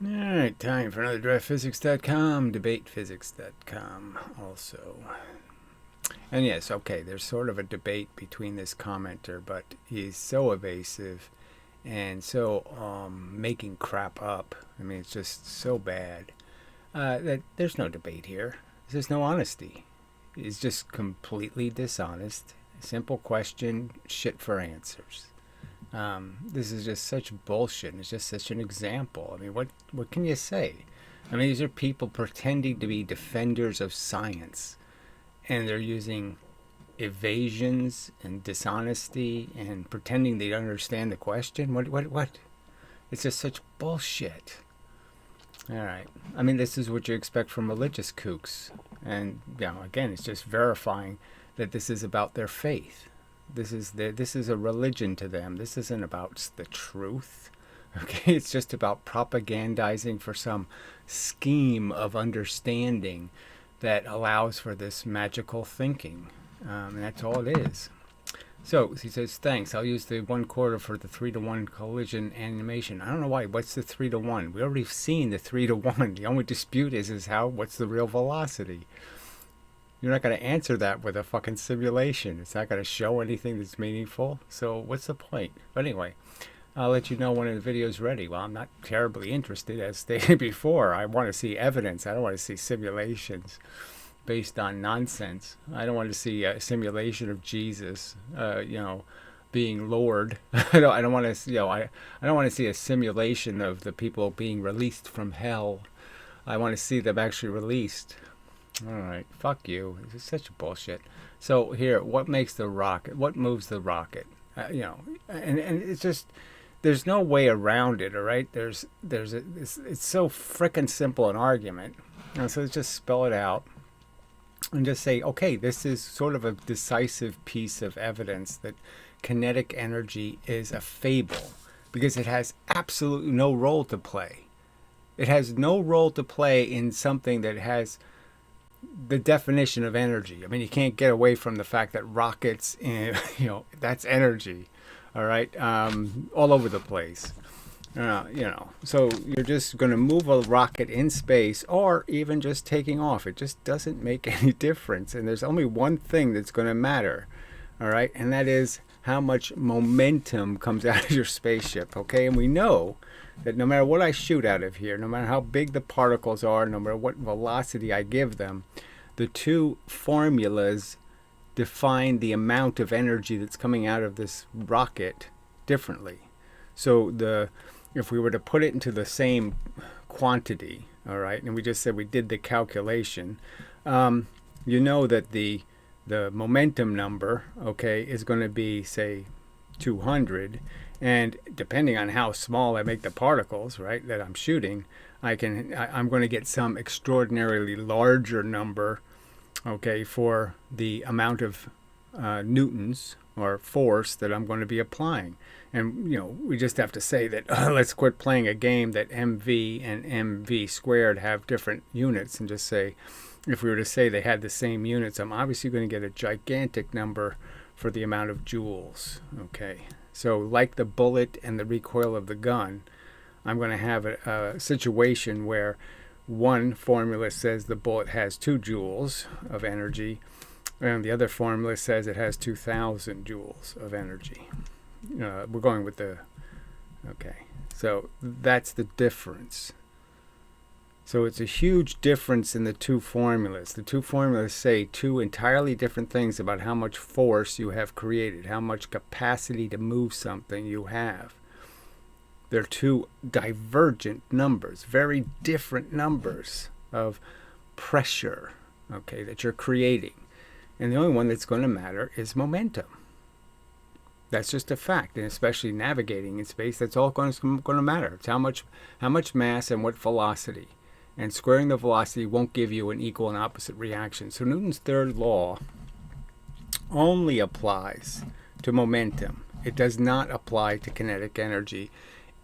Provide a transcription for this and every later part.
All right, time for another DraftPhysics.com, debatephysics.com also. And yes, okay, there's sort of a debate between this commenter, but he's so evasive and so making crap up. I mean, it's just so bad that there's no debate here. There's no honesty. He's just completely dishonest. Simple question, shit for answers. This is just such bullshit. It's just such an example. I mean, what can you say? I mean, these are people pretending to be defenders of science, and they're using evasions and dishonesty and pretending they understand the question. What? It's just such bullshit. All right. I mean, this is what you expect from religious kooks, and again, it's just verifying that this is about their faith. This is a religion to them. This isn't about the truth. Okay, it's just about propagandizing for some scheme of understanding that allows for this magical thinking, and that's all it is. So he says, thanks. I'll use the 1/4 for the 3-to-1 collision animation. I don't know why. What's the 3-to-1? We already seen the 3-to-1. The only dispute is what's the real velocity? You're not going to answer that with a fucking simulation. It's not going to show anything that's meaningful. So what's the point? But anyway, I'll let you know when the video's ready. Well, I'm not terribly interested, as stated before. I want to see evidence. I don't want to see simulations based on nonsense. I don't want to see a simulation of Jesus, being Lord. I don't want to, I don't want to see a simulation of the people being released from hell. I want to see them actually released. All right, fuck you. It's such bullshit. So here, what makes the rocket? What moves the rocket? And it's just there's no way around it. All right, it's so frickin' simple an argument. So let's just spell it out and just say, okay, this is sort of a decisive piece of evidence that kinetic energy is a fable because it has absolutely no role to play. It has no role to play in something that has the definition of energy. I mean, you can't get away from the fact that rockets, that's energy, all right, all over the place. So you're just going to move a rocket in space or even just taking off. It just doesn't make any difference. And there's only one thing that's going to matter, all right, and that is how much momentum comes out of your spaceship, okay? And we know that no matter what I shoot out of here, no matter how big the particles are, no matter what velocity I give them, the two formulas define the amount of energy that's coming out of this rocket differently. So if we were to put it into the same quantity, all right, and we just said we did the calculation, that the momentum number, okay, is going to be, say, 200, and depending on how small I make the particles, right, that I'm shooting, I'm going to get some extraordinarily larger number, okay, for the amount of newtons or force that I'm going to be applying. And we just have to say that let's quit playing a game that mv and mv squared have different units, and just say, if we were to say they had the same units, I'm obviously going to get a gigantic number for the amount of joules. Okay, so like the bullet and the recoil of the gun, I'm going to have a situation where one formula says the bullet has 2 joules of energy, and the other formula says it has 2,000 joules of energy. We're going with okay, so that's the difference. So it's a huge difference in the two formulas. The two formulas say two entirely different things about how much force you have created, how much capacity to move something you have. They're two divergent numbers, very different numbers of pressure, okay, that you're creating. And the only one that's going to matter is momentum. That's just a fact, and especially navigating in space, that's all going to matter. It's how much mass and what velocity. And squaring the velocity won't give you an equal and opposite reaction. So Newton's third law only applies to momentum. It does not apply to kinetic energy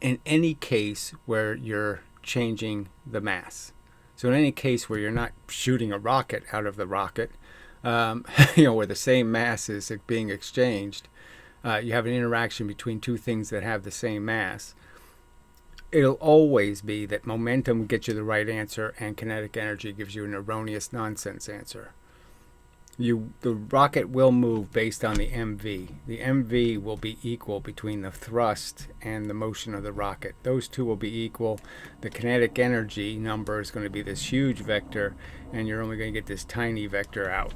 in any case where you're changing the mass. So in any case where you're not shooting a rocket out of the rocket, where the same mass is being exchanged, you have an interaction between two things that have the same mass. it'll always be that momentum gets you the right answer and kinetic energy gives you an erroneous nonsense answer. The rocket will move based on the MV. The MV will be equal between the thrust and the motion of the rocket. Those two will be equal. The kinetic energy number is going to be this huge vector, and you're only going to get this tiny vector out.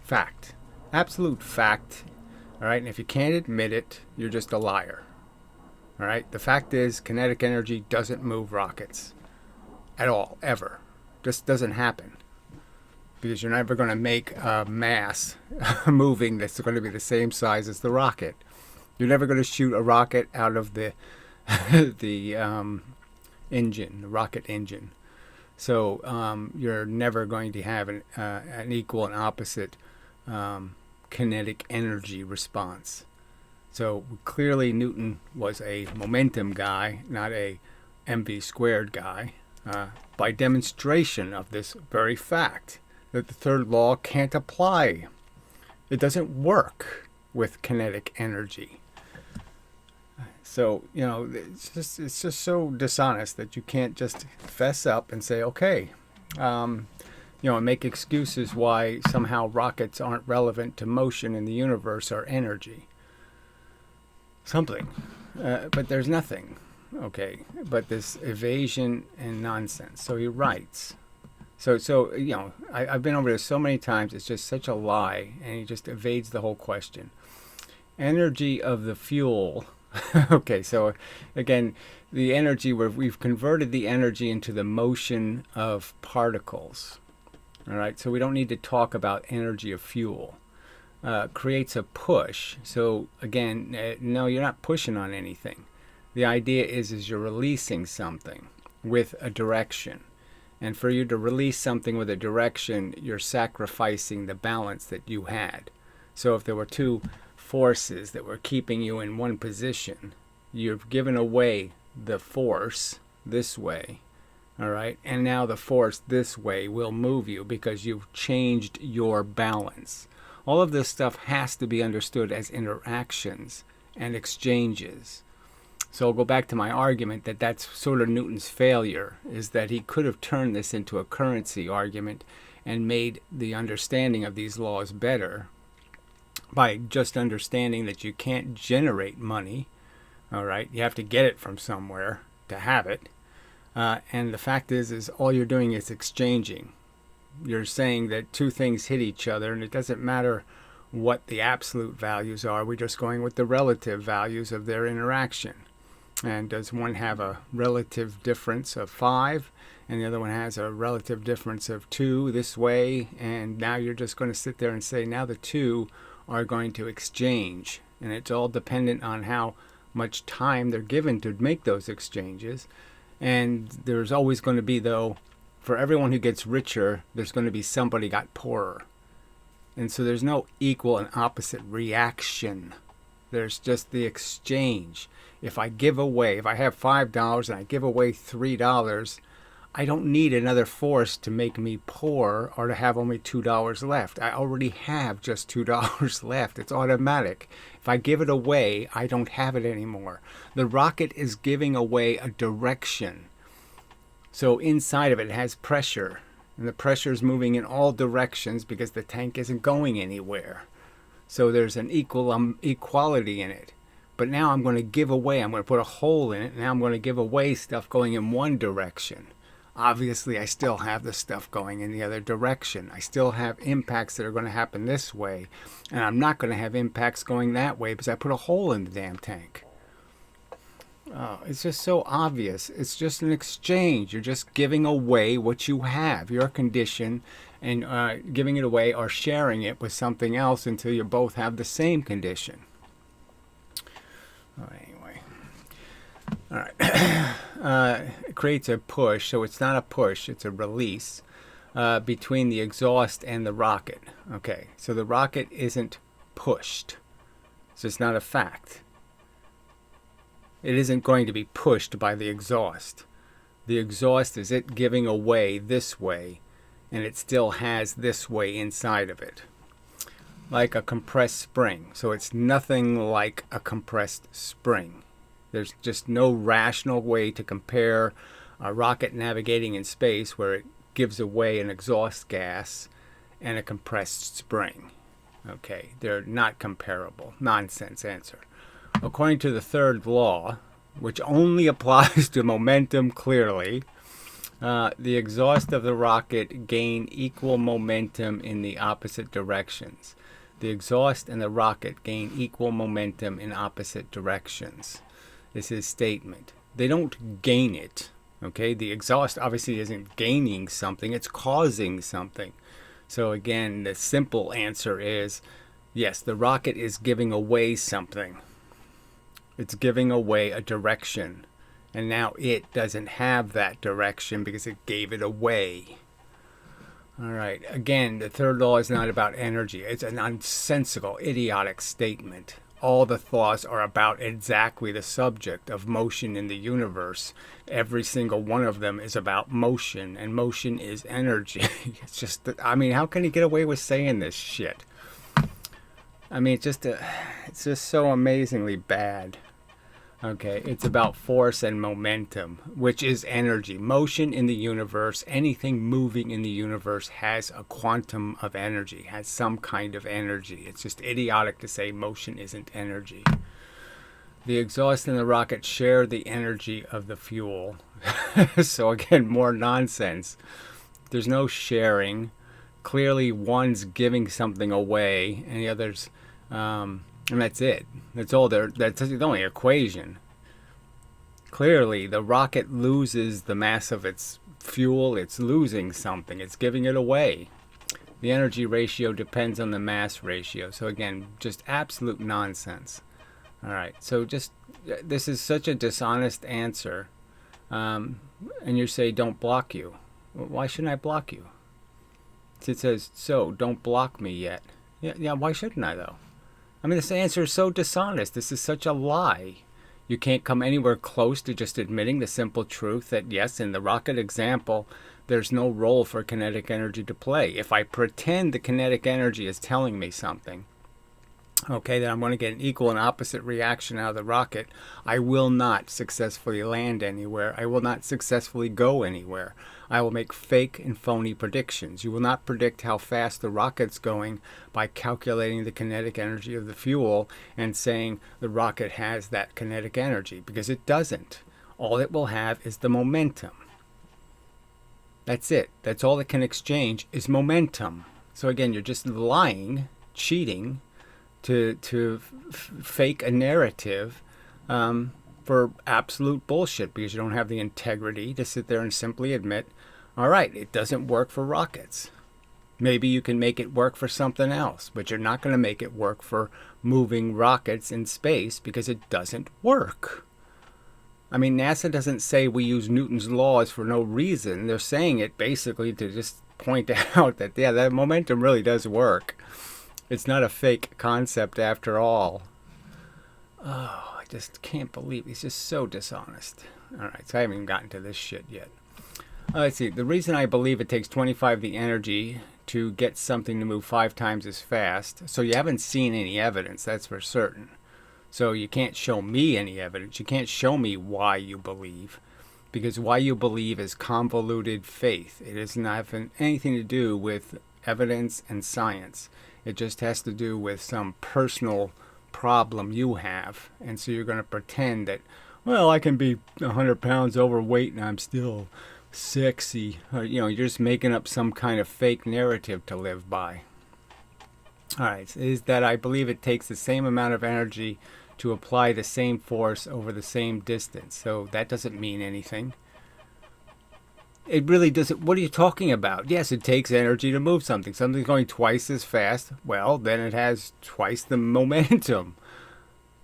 Fact. Absolute fact. All right, and if you can't admit it, you're just a liar. All right, the fact is kinetic energy doesn't move rockets at all, ever. Just doesn't happen. Because you're never going to make a mass moving that's going to be the same size as the rocket. You're never going to shoot a rocket out of the engine, the rocket engine. So you're never going to have an equal and opposite kinetic energy response. So clearly Newton was a momentum guy, not a mv squared guy, by demonstration of this very fact, that the third law can't apply. It doesn't work with kinetic energy. So, you know, it's just so dishonest that you can't just fess up and say, okay, and make excuses why somehow rockets aren't relevant to motion in the universe or energy. Something. But there's nothing. Okay. But this evasion and nonsense. So he writes. So I've been over this so many times, it's just such a lie, and he just evades the whole question. Energy of the fuel. Okay, so again, the energy, we've converted the energy into the motion of particles. All right, so we don't need to talk about energy of fuel. Creates a push. So again, no, you're not pushing on anything. The idea is you're releasing something with a direction. And for you to release something with a direction, you're sacrificing the balance that you had. So if there were two forces that were keeping you in one position, you've given away the force this way, all right? And now the force this way will move you because you've changed your balance. All of this stuff has to be understood as interactions and exchanges. So I'll go back to my argument that that's sort of Newton's failure, is that he could have turned this into a currency argument and made the understanding of these laws better by just understanding that you can't generate money, all right? You have to get it from somewhere to have it. And the fact is all you're doing is exchanging. You're saying that two things hit each other, and it doesn't matter what the absolute values are. We're just going with the relative values of their interaction. And does one have a relative difference of 5, and the other one has a relative difference of 2 this way, and now you're just going to sit there and say, now the two are going to exchange. And it's all dependent on how much time they're given to make those exchanges. And there's always going to be, though, for everyone who gets richer, there's going to be somebody got poorer. And so there's no equal and opposite reaction. There's just the exchange. If I have $5 and I give away $3, I don't need another force to make me poor or to have only $2 left. I already have just $2 left. It's automatic. If I give it away, I don't have it anymore. The rocket is giving away a direction. So inside of it has pressure, and the pressure is moving in all directions because the tank isn't going anywhere. So there's an equality in it. But now I'm going to give away, I'm going to put a hole in it, and now I'm going to give away stuff going in one direction. Obviously, I still have the stuff going in the other direction. I still have impacts that are going to happen this way, and I'm not going to have impacts going that way because I put a hole in the damn tank. Oh, it's just so obvious. It's just an exchange. You're just giving away what you have, your condition, and giving it away or sharing it with something else until you both have the same condition. Anyway, all right. It creates a push, so it's not a push, it's a release between the exhaust and the rocket. Okay, so the rocket isn't pushed, so it's not a fact. It isn't going to be pushed by the exhaust. The exhaust is it giving away this way, and it still has this way inside of it. Like a compressed spring. So it's nothing like a compressed spring. There's just no rational way to compare a rocket navigating in space where it gives away an exhaust gas and a compressed spring. Okay, they're not comparable. Nonsense answer. According to the third law, which only applies to momentum clearly, the exhaust of the rocket gain equal momentum in the opposite directions. The exhaust and the rocket gain equal momentum in opposite directions. This is statement. They don't gain it. Okay, the exhaust obviously isn't gaining something, it's causing something. So again, the simple answer is, yes, the rocket is giving away something. It's giving away a direction. And now it doesn't have that direction because it gave it away. All right, again, the third law is not about energy. It's a nonsensical, idiotic statement. All the thoughts are about exactly the subject of motion in the universe. Every single one of them is about motion, and motion is energy. It's just, I mean, how can you get away with saying this shit? I mean, it's just so amazingly bad. Okay, it's about force and momentum, which is energy. Motion in the universe, anything moving in the universe has a quantum of energy, has some kind of energy. It's just idiotic to say motion isn't energy. The exhaust and the rocket share the energy of the fuel. So again, more nonsense. There's no sharing. Clearly one's giving something away and the other's... and that's it. That's all there. That's the only equation. Clearly, the rocket loses the mass of its fuel. It's losing something. It's giving it away. The energy ratio depends on the mass ratio. So again, just absolute nonsense. All right. So this is such a dishonest answer. And you say, don't block you. Well, why shouldn't I block you? It says, so don't block me yet. Yeah. Why shouldn't I though? I mean, this answer is so dishonest. This is such a lie. You can't come anywhere close to just admitting the simple truth that, yes, in the rocket example, there's no role for kinetic energy to play. If I pretend the kinetic energy is telling me something, okay, then I'm going to get an equal and opposite reaction out of the rocket. I will not successfully land anywhere. I will not successfully go anywhere. I will make fake and phony predictions. You will not predict how fast the rocket's going by calculating the kinetic energy of the fuel and saying the rocket has that kinetic energy, because it doesn't. All it will have is the momentum. That's it. That's all it can exchange is momentum. So again, you're just lying, cheating, to fake a narrative for absolute bullshit, because you don't have the integrity to sit there and simply admit, all right, it doesn't work for rockets. Maybe you can make it work for something else, but you're not going to make it work for moving rockets in space because it doesn't work. I mean, NASA doesn't say we use Newton's laws for no reason. They're saying it basically to just point out that, yeah, that momentum really does work. It's not a fake concept after all. Oh, I just can't believe he's just so dishonest. All right, so I haven't even gotten to this shit yet. Let's see. The reason I believe it takes 25 the energy to get something to move 5 times as fast. So you haven't seen any evidence, that's for certain. So you can't show me any evidence. You can't show me why you believe. Because why you believe is convoluted faith. It doesn't have anything to do with evidence and science. It just has to do with some personal problem you have. And so you're going to pretend that, well, I can be 100 pounds overweight and I'm still sexy. Or, you're just making up some kind of fake narrative to live by. All right, is that I believe it takes the same amount of energy to apply the same force over the same distance. So that doesn't mean anything. It really doesn't. What are you talking about? Yes, it takes energy to move something. Something's going twice as fast. Well, then it has twice the momentum.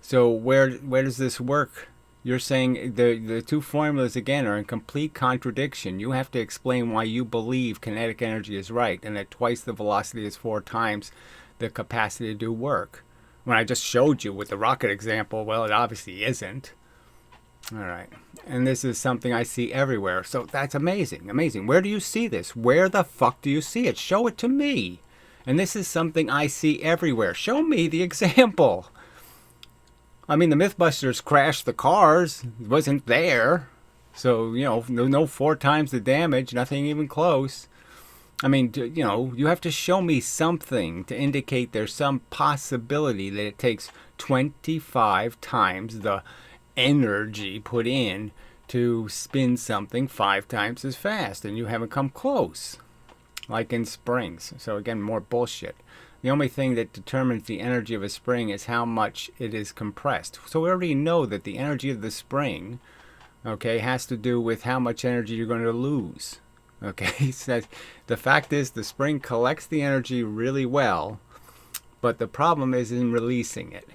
So where does this work? You're saying the two formulas, again, are in complete contradiction. You have to explain why you believe kinetic energy is right and that twice the velocity is 4 times the capacity to do work. When I just showed you with the rocket example, well, it obviously isn't. All right. And this is something I see everywhere. So that's amazing. Amazing. Where do you see this? Where the fuck do you see it? Show it to me. And this is something I see everywhere. Show me the example. I mean, the Mythbusters crashed the cars. It wasn't there. So, you know, no 4 times the damage, nothing even close. I mean, you know, you have to show me something to indicate there's some possibility that it takes 25 times the energy put in to spin something 5 times as fast, and you haven't come close, like in springs. So again, more bullshit. The only thing that determines the energy of a spring is how much it is compressed. So we already know that the energy of the spring, okay, has to do with how much energy you're going to lose. Okay, so the fact is the spring collects the energy really well, but the problem is in releasing it.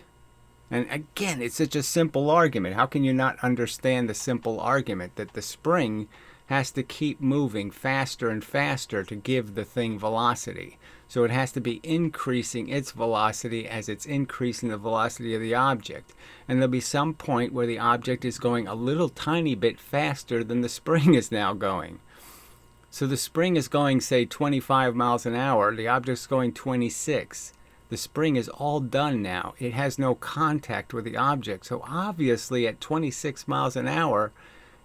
And again, it's such a simple argument. How can you not understand the simple argument that the spring has to keep moving faster and faster to give the thing velocity? So it has to be increasing its velocity as it's increasing the velocity of the object. And there'll be some point where the object is going a little tiny bit faster than the spring is now going. So the spring is going, say, 25 miles an hour. The object's going 26. The spring is all done now. It has no contact with the object. So obviously at 26 miles an hour,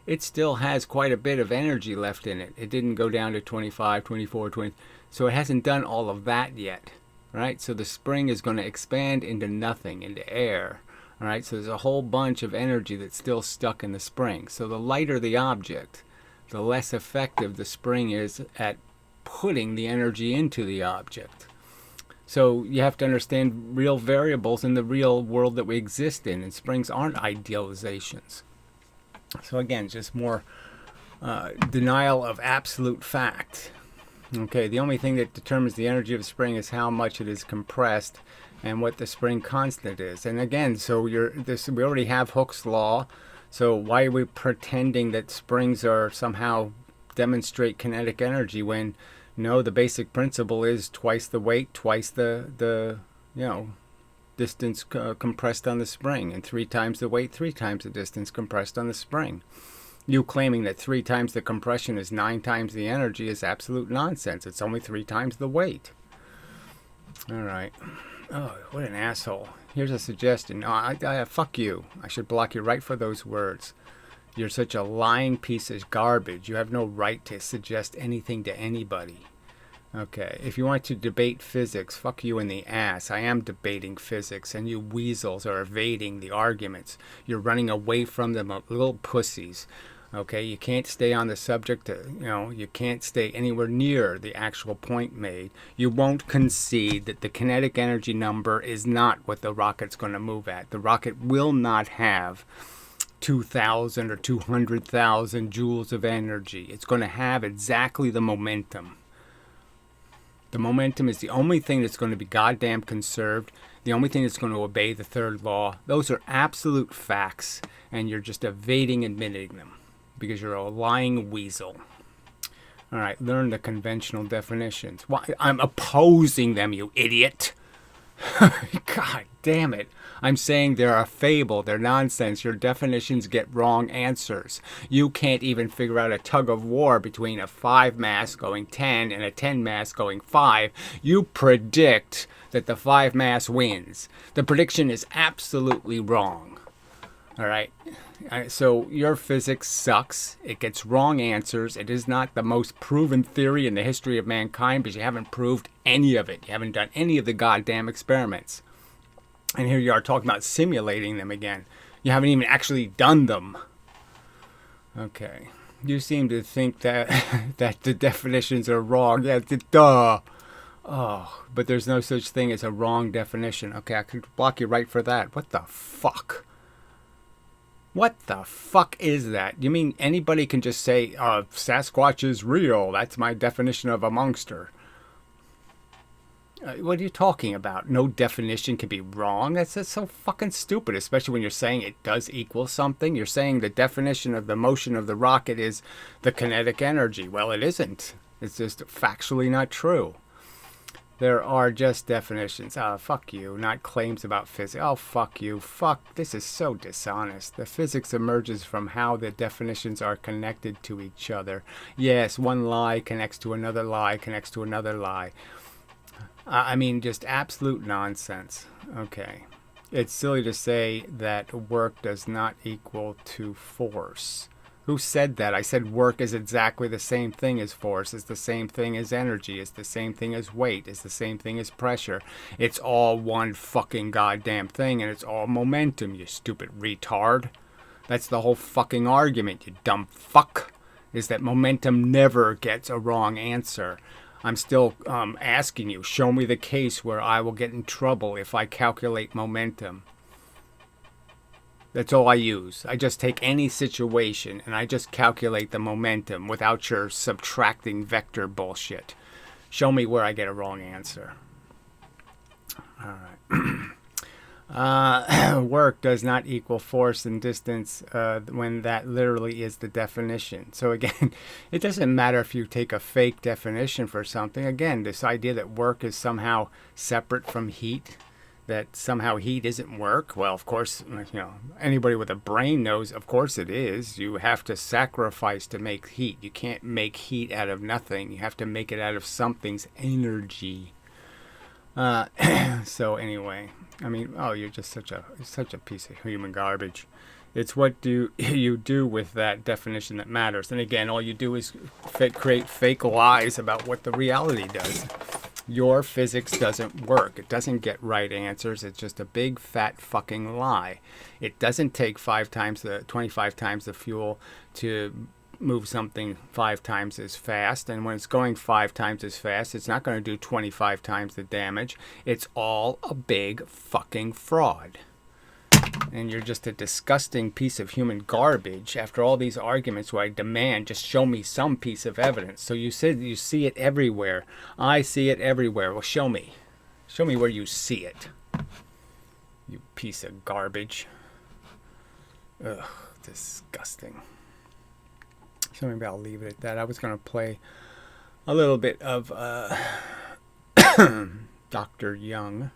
it still has quite a bit of energy left in it. It didn't go down to 25, 24, 20. So it hasn't done all of that yet, right? So the spring is going to expand into nothing, into air, all right? So there's a whole bunch of energy that's still stuck in the spring. So the lighter the object, the less effective the spring is at putting the energy into the object. So you have to understand real variables in the real world that we exist in, and springs aren't idealizations. So again, just more denial of absolute fact. Okay, the only thing that determines the energy of a spring is how much it is compressed and what the spring constant is. And again, so we already have Hooke's law. So why are we pretending that springs are somehow demonstrate kinetic energy when no, the basic principle is twice the weight, twice the distance compressed on the spring, and 3 times the weight, 3 times the distance compressed on the spring. You claiming that 3 times the compression is 9 times the energy is absolute nonsense. It's only 3 times the weight. All right. Oh, what an asshole. Here's a suggestion. No, I fuck you. I should block you right for those words. You're such a lying piece of garbage. You have no right to suggest anything to anybody. Okay, if you want to debate physics, fuck you in the ass. I am debating physics, and you weasels are evading the arguments. You're running away from them, little pussies. Okay, you can't stay on the subject. You can't stay anywhere near the actual point made. You won't concede that the kinetic energy number is not what the rocket's going to move at. The rocket will not have 2,000 or 200,000 joules of energy. It's going to have exactly the momentum. The momentum is the only thing that's going to be goddamn conserved, the only thing that's going to obey the third law. Those are absolute facts, and you're just evading admitting them because you're a lying weasel. All right, learn the conventional definitions. Why? I'm opposing them, you idiot. God damn it. I'm saying they're a fable. They're nonsense. Your definitions get wrong answers. You can't even figure out a tug of war between a 5 mass going 10 and a 10 mass going 5. You predict that the 5 mass wins. The prediction is absolutely wrong. All right. So your physics sucks. It gets wrong answers. It is not the most proven theory in the history of mankind because you haven't proved any of it. You haven't done any of the goddamn experiments. And here you are talking about simulating them again. You haven't even actually done them. Okay. You seem to think that that the definitions are wrong. Yeah, duh. Oh, but there's no such thing as a wrong definition. Okay, I could block you right for that. What the fuck? What the fuck is that? You mean anybody can just say, Sasquatch is real? That's my definition of a monster. What are you talking about? No definition can be wrong? That's so fucking stupid, especially when you're saying it does equal something. You're saying the definition of the motion of the rocket is the kinetic energy. Well, it isn't. It's just factually not true. There are just definitions. Fuck you. Not claims about physics. Oh, fuck you. Fuck. This is so dishonest. The physics emerges from how the definitions are connected to each other. Yes, one lie connects to another lie, connects to another lie. I mean, just absolute nonsense. Okay. it's silly to say that work does not equal to force. Who said that? I said work is exactly the same thing as force. It's the same thing as energy. It's the same thing as weight. It's the same thing as pressure. It's all one fucking goddamn thing, and it's all momentum, you stupid retard. That's the whole fucking argument, you dumb fuck, is that momentum never gets a wrong answer. I'm still asking you, show me the case where I will get in trouble if I calculate momentum. That's all I use. I just take any situation and I just calculate the momentum without your subtracting vector bullshit. Show me where I get a wrong answer. All right. Work does not equal force and distance when that literally is the definition. So again, it doesn't matter if you take a fake definition for something. Again, this idea that work is somehow separate from heat, that somehow heat isn't work. Well, of course, anybody with a brain knows, of course it is. You have to sacrifice to make heat. You can't make heat out of nothing. You have to make it out of something's energy. So anyway, I mean, you're just such a piece of human garbage. It's what do you do with that definition that matters. And again, all you do is create fake lies about what the reality does. Your physics doesn't work. It doesn't get right answers. It's just a big fat fucking lie. It doesn't take 25 times the fuel to move something 5 times as fast, and when it's going 5 times as fast, it's not going to do 25 times the damage. It's all a big fucking fraud. And you're just a disgusting piece of human garbage. After all these arguments where I demand just show me some piece of evidence. So you said you see it everywhere. I see it everywhere. Well, show me. Show me where you see it. You piece of garbage. Ugh, disgusting. So maybe I'll leave it at that. I was going to play a little bit of Dr. Young.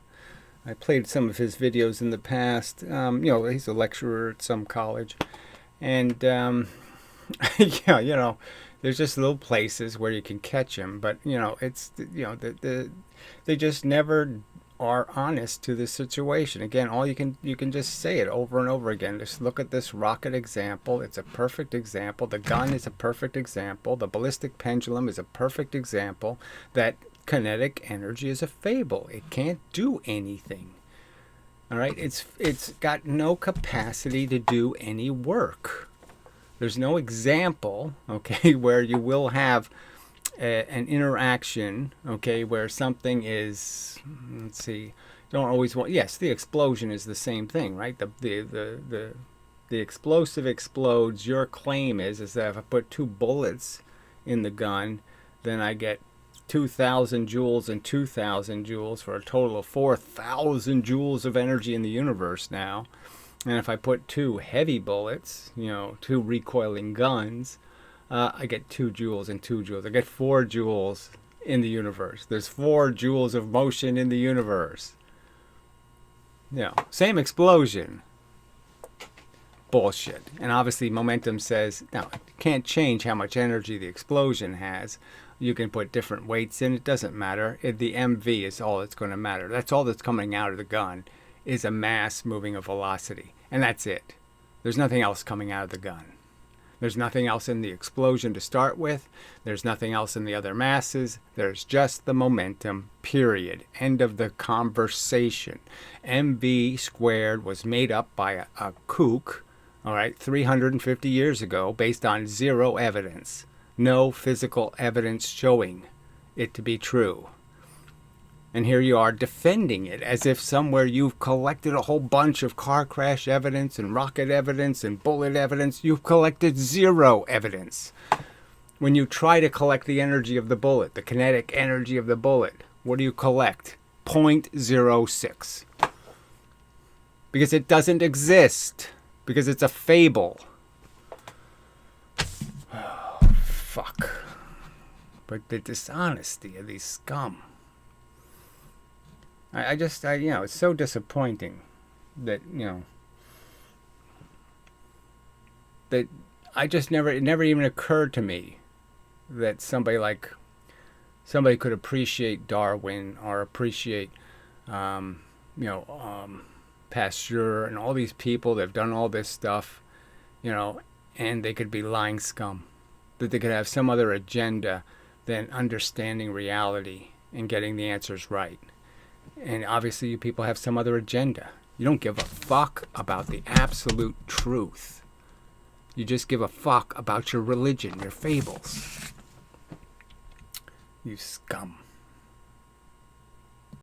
I played some of his videos in the past. He's a lecturer at some college. And, yeah, there's just little places where you can catch him. But, it's, they just never are honest to the situation. Again, you can just say it over and over again. Just look at this rocket example. It's a perfect example. The gun is a perfect example. The ballistic pendulum is a perfect example that kinetic energy is a fable. It can't do anything. All right? It's got no capacity to do any work. There's no example, okay, where you will have an interaction, okay, where something is, let's see, don't always want, yes, the explosion is the same thing, right? The explosive explodes. Your claim is that if I put 2 bullets in the gun, then I get 2,000 joules and 2,000 joules for a total of 4,000 joules of energy in the universe now. And if I put 2 heavy bullets, 2 recoiling guns, I get 2 joules and 2 joules. I get 4 joules in the universe. There's 4 joules of motion in the universe. Same explosion. Bullshit. And obviously momentum says, no, it can't change how much energy the explosion has. You can put different weights in. It doesn't matter. The MV is all that's going to matter. That's all that's coming out of the gun is a mass moving a velocity. And that's it. There's nothing else coming out of the gun. There's nothing else in the explosion to start with. There's nothing else in the other masses. There's just the momentum, period. End of the conversation. MV squared was made up by a kook, all right, 350 years ago based on 0 evidence. No physical evidence showing it to be true. And here you are defending it as if somewhere you've collected a whole bunch of car crash evidence and rocket evidence and bullet evidence. You've collected 0 evidence. When you try to collect the energy of the bullet, the kinetic energy of the bullet, what do you collect? 0.06. Because it doesn't exist. Because it's a fable. Oh, fuck. But the dishonesty of these scum. I it's so disappointing that, that it never even occurred to me that somebody could appreciate Darwin or appreciate, Pasteur and all these people that have done all this stuff, and they could be lying scum. That they could have some other agenda than understanding reality and getting the answers right. And obviously you people have some other agenda. You don't give a fuck about the absolute truth. You just give a fuck about your religion, your fables. You scum.